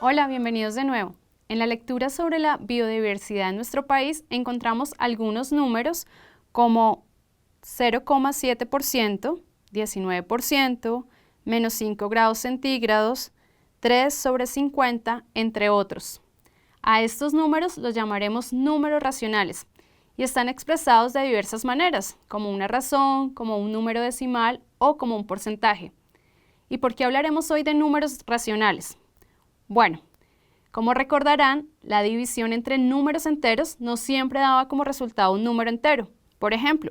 Hola, bienvenidos de nuevo. En la lectura sobre la biodiversidad en nuestro país encontramos algunos números como 0,7%, 19%, menos 5 grados centígrados, 3 sobre 50, entre otros. A estos números los llamaremos números racionales y están expresados de diversas maneras, como una razón, como un número decimal o como un porcentaje. ¿Y por qué hablaremos hoy de números racionales? Bueno, como recordarán, la división entre números enteros no siempre daba como resultado un número entero. Por ejemplo,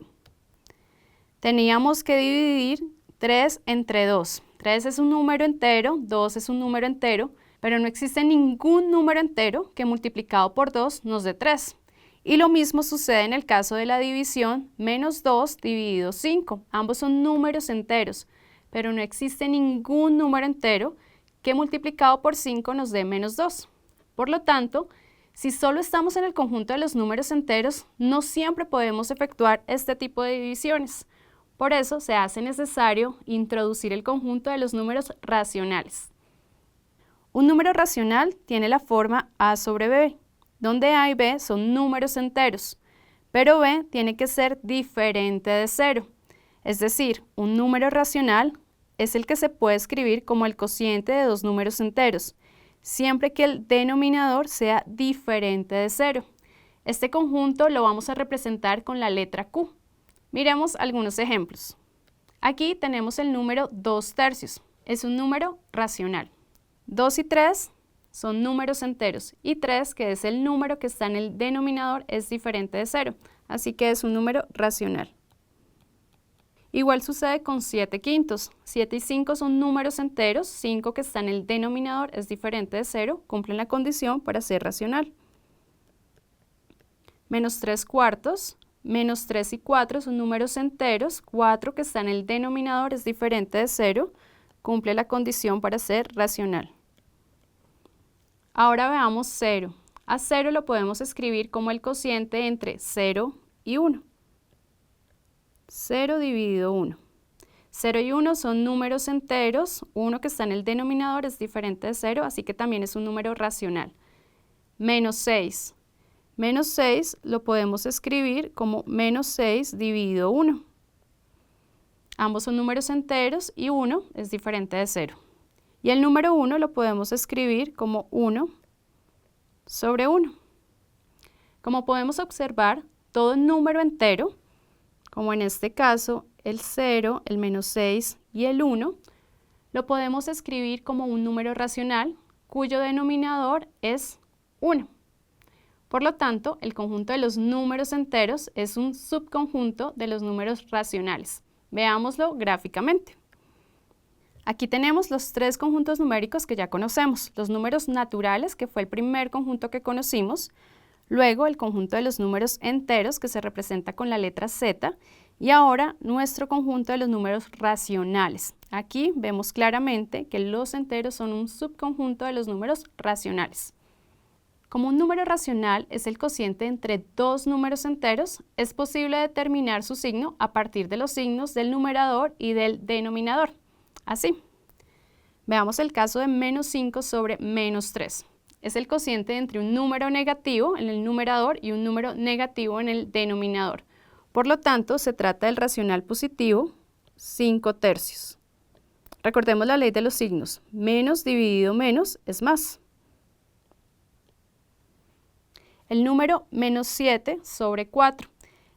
teníamos que dividir 3 entre 2. 3 es un número entero, 2 es un número entero, pero no existe ningún número entero que multiplicado por 2 nos dé 3. Y lo mismo sucede en el caso de la división menos 2 dividido 5. Ambos son números enteros, pero no existe ningún número entero que multiplicado por 5 nos dé menos 2. Por lo tanto, si solo estamos en el conjunto de los números enteros, no siempre podemos efectuar este tipo de divisiones. Por eso se hace necesario introducir el conjunto de los números racionales. Un número racional tiene la forma a sobre b, donde a y b son números enteros, pero b tiene que ser diferente de 0. Es decir, un número racional es el que se puede escribir como el cociente de dos números enteros, siempre que el denominador sea diferente de 0. Este conjunto lo vamos a representar con la letra Q. Miremos algunos ejemplos. Aquí tenemos el número 2/3. Es un número racional. 2 y 3 son números enteros y 3, que es el número que está en el denominador, es diferente de 0, así que es un número racional. Igual sucede con 7/5. 7 y 5 son números enteros, 5 que está en el denominador es diferente de 0, cumplen la condición para ser racional. Menos 3/4, menos 3 y 4 son números enteros, 4 que está en el denominador es diferente de 0, cumple la condición para ser racional. Ahora veamos 0. A 0 lo podemos escribir como el cociente entre 0 y 1. 0 dividido 1. 0 y 1 son números enteros, 1 que está en el denominador es diferente de 0, así que también es un número racional. Menos 6. Menos 6 lo podemos escribir como menos 6 dividido 1. Ambos son números enteros y 1 es diferente de 0. Y el número 1 lo podemos escribir como 1 sobre 1. Como podemos observar, todo número entero, como en este caso el 0, el menos 6 y el 1, lo podemos escribir como un número racional cuyo denominador es 1. Por lo tanto, el conjunto de los números enteros es un subconjunto de los números racionales. Veámoslo gráficamente. Aquí tenemos los tres conjuntos numéricos que ya conocemos, los números naturales, que fue el primer conjunto que conocimos, luego el conjunto de los números enteros, que se representa con la letra Z, y ahora nuestro conjunto de los números racionales. Aquí vemos claramente que los enteros son un subconjunto de los números racionales. Como un número racional es el cociente entre dos números enteros, es posible determinar su signo a partir de los signos del numerador y del denominador. Así, veamos el caso de menos 5 sobre menos 3. Es el cociente entre un número negativo en el numerador y un número negativo en el denominador. Por lo tanto, se trata del racional positivo 5/3. Recordemos la ley de los signos. Menos dividido menos es más. El número menos 7 sobre 4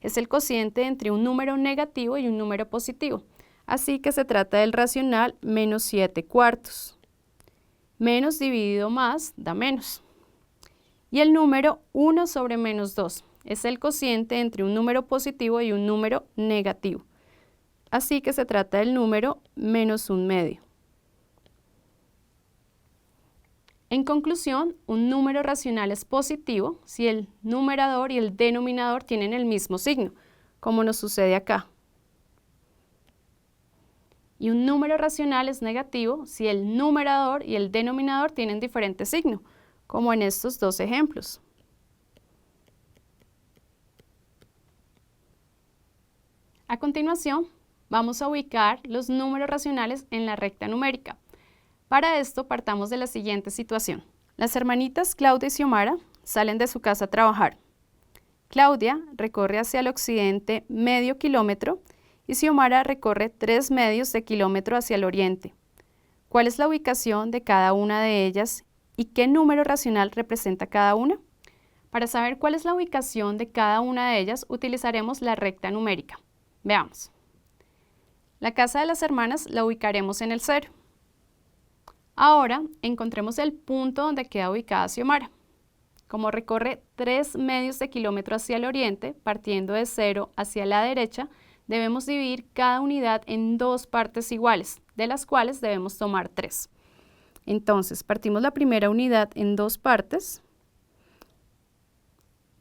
es el cociente entre un número negativo y un número positivo. Así que se trata del racional menos 7/4. Menos dividido más da menos. Y el número 1 sobre menos 2 es el cociente entre un número positivo y un número negativo. Así que se trata del número menos 1/2. En conclusión, un número racional es positivo si el numerador y el denominador tienen el mismo signo, como nos sucede acá. Y un número racional es negativo si el numerador y el denominador tienen diferente signo, como en estos dos ejemplos. A continuación, vamos a ubicar los números racionales en la recta numérica. Para esto partamos de la siguiente situación. Las hermanitas Claudia y Xiomara salen de su casa a trabajar. Claudia recorre hacia el occidente medio kilómetro y Xiomara recorre 3 medios de kilómetro hacia el oriente. ¿Cuál es la ubicación de cada una de ellas y qué número racional representa cada una? Para saber cuál es la ubicación de cada una de ellas, utilizaremos la recta numérica. Veamos. La casa de las hermanas la ubicaremos en el 0. Ahora, encontremos el punto donde queda ubicada Xiomara. Como recorre 3 medios de kilómetro hacia el oriente, partiendo de 0 hacia la derecha, debemos dividir cada unidad en 2 partes iguales, de las cuales debemos tomar 3. Entonces, partimos la primera unidad en 2 partes,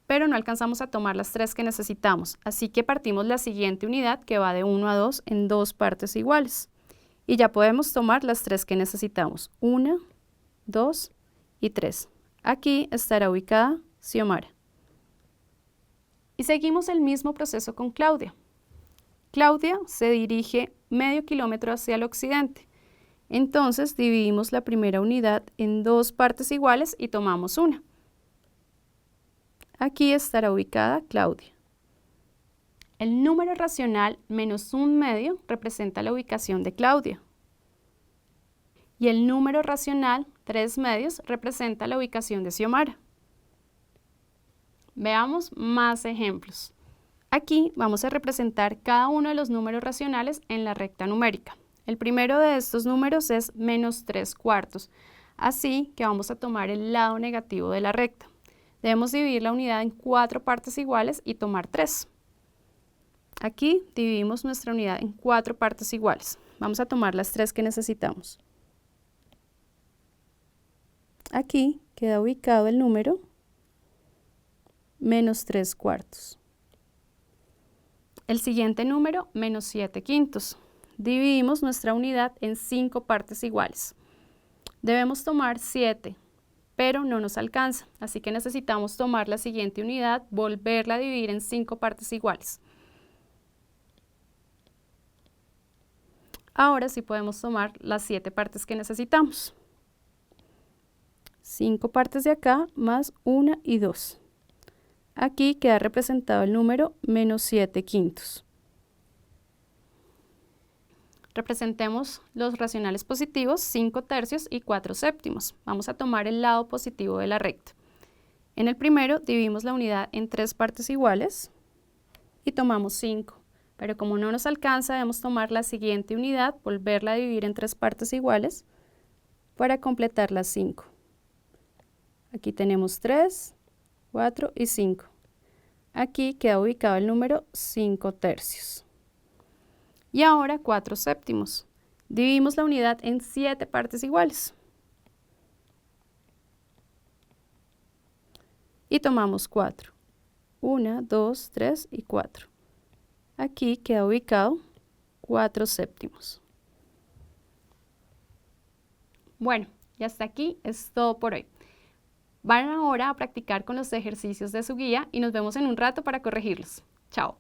pero no alcanzamos a tomar las 3 que necesitamos, así que partimos la siguiente unidad, que va de 1 a 2, en 2 partes iguales. Y ya podemos tomar las 3 que necesitamos, 1, 2 y 3. Aquí estará ubicada Xiomara. Y seguimos el mismo proceso con Claudia. Claudia se dirige medio kilómetro hacia el occidente. Entonces dividimos la primera unidad en 2 partes iguales y tomamos una. Aquí estará ubicada Claudia. El número racional menos 1 medio representa la ubicación de Claudia. Y el número racional 3 medios representa la ubicación de Xiomara. Veamos más ejemplos. Aquí vamos a representar cada uno de los números racionales en la recta numérica. El primero de estos números es menos 3 cuartos, así que vamos a tomar el lado negativo de la recta. Debemos dividir la unidad en 4 partes iguales y tomar 3. Aquí dividimos nuestra unidad en 4 partes iguales. Vamos a tomar las 3 que necesitamos. Aquí queda ubicado el número menos 3 cuartos. El siguiente número, menos 7 quintos. Dividimos nuestra unidad en 5 partes iguales. Debemos tomar 7, pero no nos alcanza, así que necesitamos tomar la siguiente unidad, volverla a dividir en 5 partes iguales. Ahora sí podemos tomar las 7 partes que necesitamos. 5 partes de acá más 1 y 2. Aquí queda representado el número menos 7 quintos. Representemos los racionales positivos 5 tercios y 4 séptimos. Vamos a tomar el lado positivo de la recta. En el primero dividimos la unidad en 3 partes iguales y tomamos 5. Pero como no nos alcanza, debemos tomar la siguiente unidad, volverla a dividir en 3 partes iguales para completar las 5. Aquí tenemos 3, 4 y 5. Aquí queda ubicado el número 5 tercios. Y ahora 4 séptimos. Dividimos la unidad en 7 partes iguales. Y tomamos 4. 1, 2, 3 y 4. Aquí queda ubicado 4 séptimos. Bueno, y hasta aquí es todo por hoy. Van ahora a practicar con los ejercicios de su guía y nos vemos en un rato para corregirlos. Chao.